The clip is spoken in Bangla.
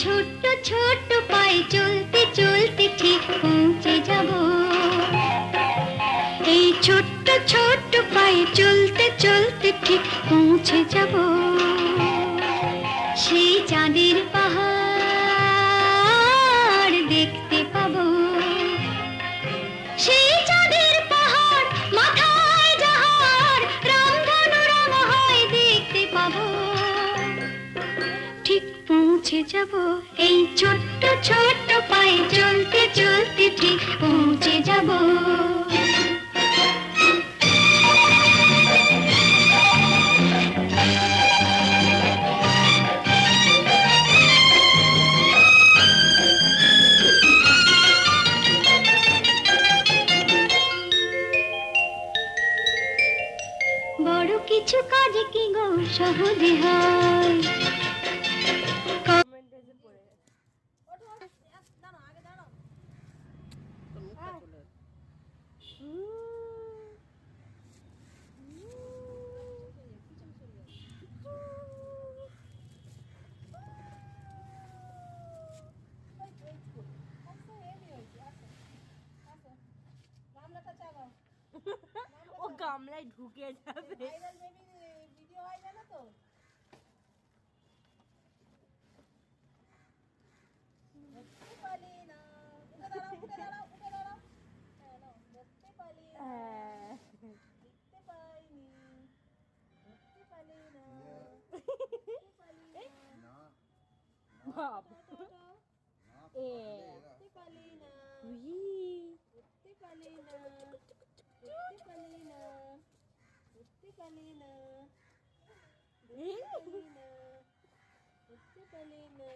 ছোট্ট ছোট্ট পায়ে চলতে চলতে ঠিক পৌঁছে যাব। এই ছোট্ট ছোট্ট পায়ে চলতে চলতে ঠিক পৌঁছে যাব সেই চাঁদের পাহাড় দেখতে পাবো। সেই চাঁদের পাহাড় মাথায় যাহার রামধনু রঙ হয় দেখতে পাবো। ঠিক পৌঁছে যাব এই ছোট্ট ছোট্ট পায়ে চলতে চলতে ঠিক পৌঁছে যাব। বড় কিছু কাজ কি গো সহজে হয়। ও গামলায় ঢুকে যাবে। ভিডিও হয় জানো তো? দেখতে পারি না, উঠে দাঁড়াও উঠে দাঁড়াও উঠে দাঁড়াও। হ্যাঁ নাও, দেখতে পারি না, দেখতে পাইনি, দেখতে পারি না, দেখতে পারি না। বাপ এ দেখতে পারি না, তুই দেখতে পারি না, দেখতে পারি না, দেখতে পারি না, দেখতে পারি না, দেখতে পারি না।